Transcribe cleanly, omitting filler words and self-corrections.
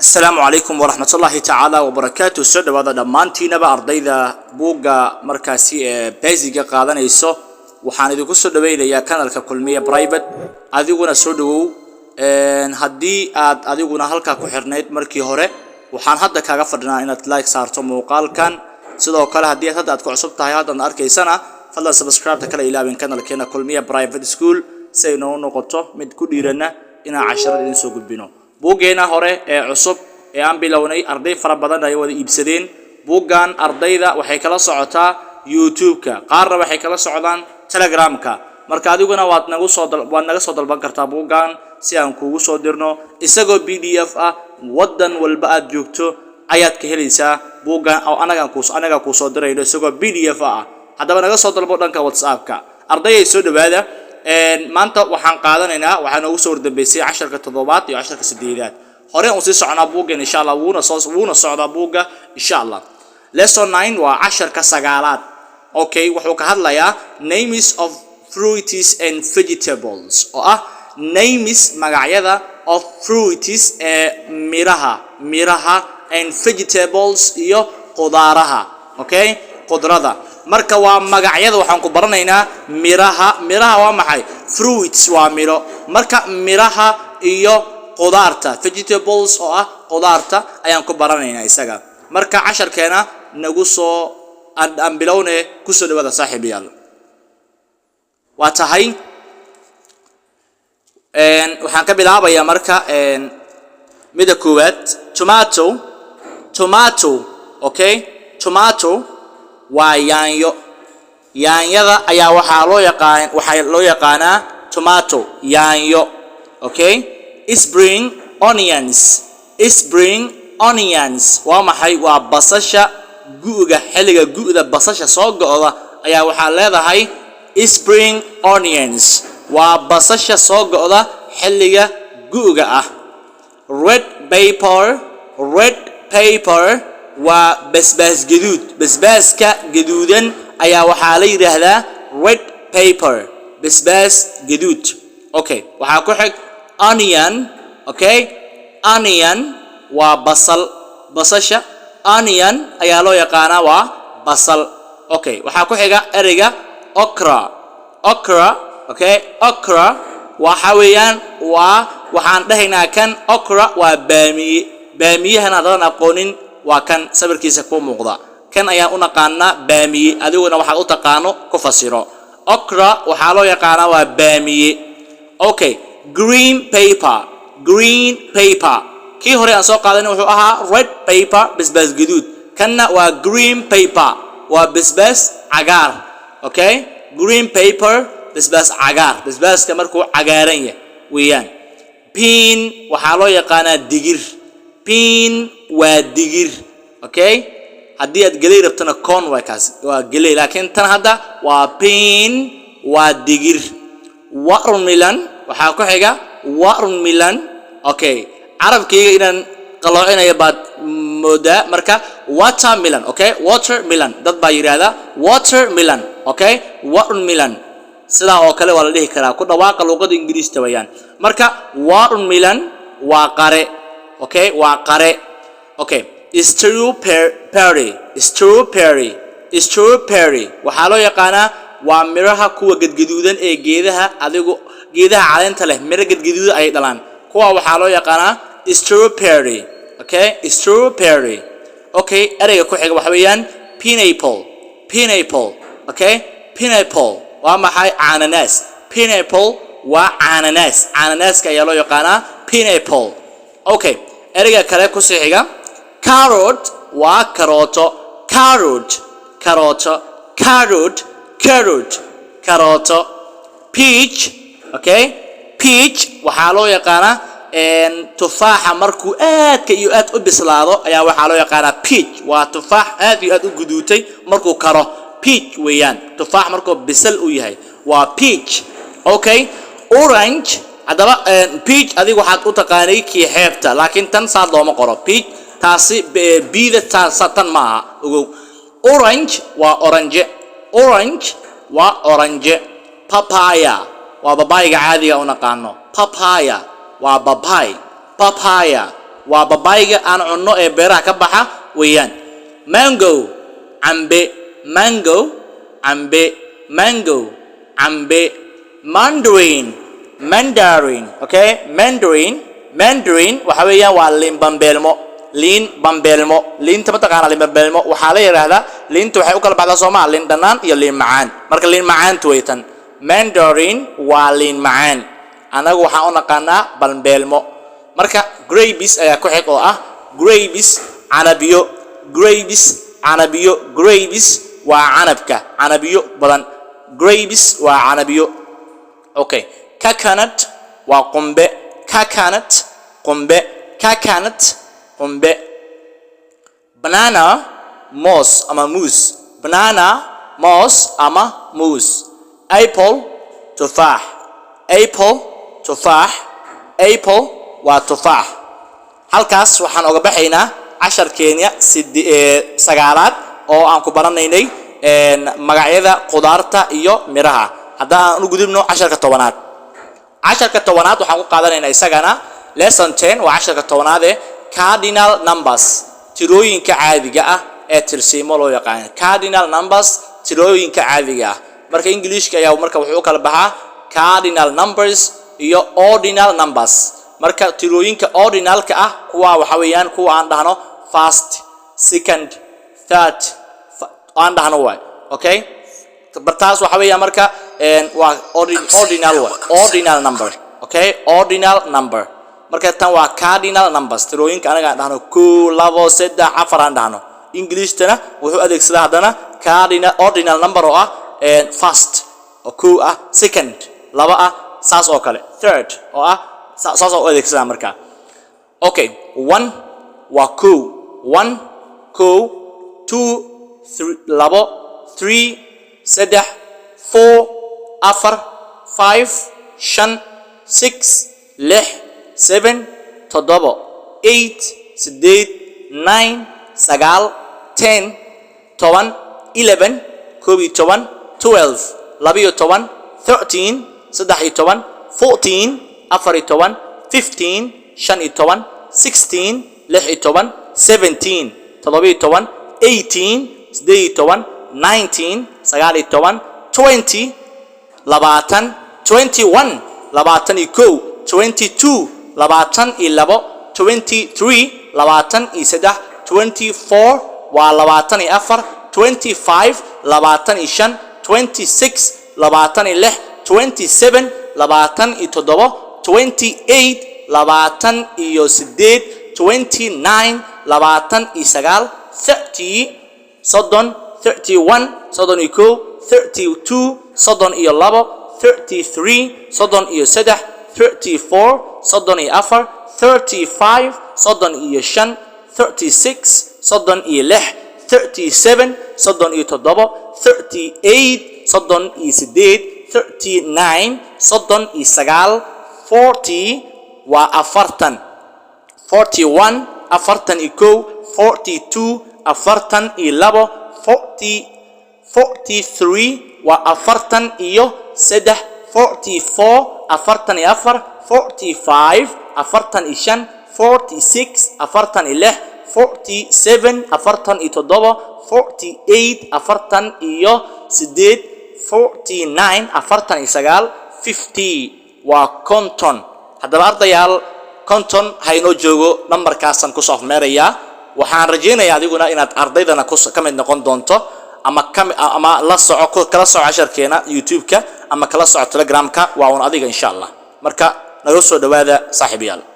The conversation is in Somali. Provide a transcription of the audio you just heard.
السلام عليكم ورحمة الله تعالى وبركاته. سعد هذا دمانتينا بأرضيدا بوجا مركزي بيزيجا قادنا يسو وحاندي كسر دبيدا يا كان الكلمية برايفت أديقنا سودو هدي أديقنا هلكا كحرنيت مركي هوري وحان هذا كعفرنا إن لايك صارتو موقال كان سدوا كلا هدي هذا أتكو عصب تهاي هذا ناركي سنة فلا سبسكرايب تكلا إلى بين كان الكنا كلمية برايفت سكول سينو نقطة مد كوديرنا إن 10 إنسو قبينو بوجينا هوري عصب aan bilownay arday fara badan ay wada iibsadeen buugan ardayda waxay kala socotaa YouTube-ka qaarna waxay kala socdaan Telegram-ka marka adiguna waad naga soo dalban kartaa buugan si aan kuugu soo dirno isagoo PDF ah wadan walba aad joogto ayaad ka helaysaa buugan oo anaga ku soo dirayno isagoo PDF ah hadaba naga soo dalbo dhanka WhatsApp-ka ardayay soo dhawaada maanta waxaan qaadanaynaa waxaan ugu soo wardambeysay 10ka toddobaad iyo 10ka sideedaad hore oo si socona buuga insha Allah wuuna socda buuga insha Allah lesson 9 waa 10ka sagaalaad okay wuxuu ka hadlayaa names of fruits and vegetables oo ah names magacyada of fruits miraha and vegetables iyo qudaaraha okay qudrada marka waa magacyada waxaan ku baranaynaa miraha waa maxay fruits waa miro marka miraha iyo qudaarta vegetables oo ah qudaarta ayaan ku baranaynaa isaga marka 10keena nagu soo aan bilowne ku soo dhawaada saaxiibayaal waa tahay waxaan ka bilaabayaa marka mida koowaad tomato okay tomato waa yaanyada ayaa waxaa loo yaqaanaa tomato yaanyo okay spring onions waa maxay waa basasha guuga xilliga guuda basasha soo go'da ayaa waxa leedahay spring onions waa basasha soo go'da xilliga guuga ah red pepper waa basbaaska gaduudan ayaa waxa la yiraahdaa red pepper basbaas gaduud okay waxa ku xig onion okay onion waa basasha onion ayaa loo yaqaanaa waa basal okay waxa ku xiga ereyga okra okay okra waxa weeyaan waxaan dhahaynaa kan okra waa baamiyahana hadaan aqoonin waa kan sawirkiisa ku muuqda kan ayaan u naqaanaa baamiye adiguna waxaad u taqaano ku fasiro okra waxa loo yaqaanaa waa baamiye okay green paper kii hore aan soo qaadanay wuxuu ahaa red paper basbaas gaduud kanna waa green paper waa basbaas cagaar okay green paper basbaas cagaar basbaaska markuu cagaaran yahay weeyaan bean waxa loo yaqaanaa digir bean waa digir okay haddii aad galay rabtana corn waa galay laakiin tan hadda waa bean waa digir watermelon waxa ku xiga watermelon okay arabkayga inaan qaloocinayo baad moodaa marka watermelon okay watermelon dad baa yiraahdaa watermelon okay watermelon sida oo kale waa la dhihi karaa ku dhawaaqa luqada ingiriiska wayaan marka watermelon waa qare okay waa qare okay strawberry waxa loo yaqaanaa waa miraha kuwa gadgaduudan ee geedaha caleenta leh miro gadgaduudan ay dhalaan kuwa waxa loo yaqaanaa strawberry okay ereyga ku xiga waxa weeyaan pineapple okay pineapple waa maxay ananas pineapple waa ananaska ayaa loo yaqaanaa pineapple okay ereyga kale ku sii xiga carrot waa carrot peach okay peach waxa loo yaqaanaa tufaaxa markuu aad u bislaado ayaa waxa loo yaqaanaa peach waa tufaax aad iyo aad u guduutay markuu karo peach weeyaan tufaax markuu bisal u yahay waa peach okay orange hadaba peach adigu waxaad u taqaanay kii xeebta laakiin tan saad looma qoro peach taasi biida tan ma aha ogow orange waa orange papaya waa babayga caadiga u naqaano papaya waa papaya waa babayga aan cunno ee beeraha ka baxa weeyaan. Mango cambe, mango cambe, mango cambe. Mandarin, mandarin, okay? Mandarin waxa weeyaan waa liin bambeelmo. Liinta mataqaana liin bambeelmo waxaa la yiraahdaa liinta waxay u kala baxdaa Soomaaliya liin dhanaan iyo liin macaan. Marka liin macaantu way tan. Mandarin waa liin macaan. Anagu waxaan u naqaanaa bambeelmo. Marka grapes ayaa ku xig oo ah grapes canabiyo. Grapes waa canabka, canabiyo badan. Grapes waa canabiyo. Okay. Coconut waa qumbe. Qumbe. Banana moos ama moose. Apple tufaax. Apple waa tufaax. Halkaas waxaan uga baxaynaa casharkeena sagaalaad oo aan ku baranaynay magacyada qudaarta iyo miraha. haddaan u gudubno casharka tobanaad waxaan ku qaadanaynaa isagana lesson 10 waa casharka tobanaad ee cardinal numbers tirooyinka caadiga ah ee tirsiimo loo yaqaan. Cardinal numbers tirooyinka caadiga ah marka Englishka ayaa marka wuxuu kala baxaa cardinal numbers iyo ordinal numbers. marka tirooyinka ordinalka ah kuwa waxa weeyaan kuwa aan dhahno first, second, third aan dhahno way. Okay, bartaas waxa weeyaan marka waa ordinal number. Okay, ordinal number. marka tan waa cardinal numbers tirooyinka anaga aan dhahno 1 2 3 4 aan dhahno. Englishna wuxuu adeegsadaa hadana ordinal number oo ah first oo 2 ah, second 2 ah, saas oo kale, third oo ah saas oo adeegsadaa marka. Okay, 1 waa 1 2 3 3 4 4 5 5 6 6 7 7 8 9 9 10 11 11 12 12 13 13 14 14 15 15 16 16 17 17 18 18 19 19 20 20 21 22 22 22 23 23 24 waa 24 25 25 26 26 27 27 28 28 29 29 30 soddon 31 soddon iyo 32 soddon iyo 33 soddon iyo 3 34 soddon iyo 4 35 soddon iyo 5 36 soddon iyo 6 37 soddon iyo 7 38 soddon iyo 8 39 soddon iyo 9 40 waa 40 41 afartan iyo 42 afartan iyo 2 43 waa afartan iyo 3 44 afartan iyo 4 45 afartan iyo 5 46 afartan iyo 6 47 afartan iyo 7 48 afartan iyo 8 49 afartan iyo 9 50 waa konton. haddaba ardayaal konton haynoo joogo nambarkaasan ku soo afmeerayaa. waxaan rajaynayaa adiguna inaad ardaydana ka mid noqon doonto ama kala soco casharkeena YouTube-ka ama kala soco Telegram-ka waa un adiga insha Allah. marka naga soo dhawaada saaxiibayaal.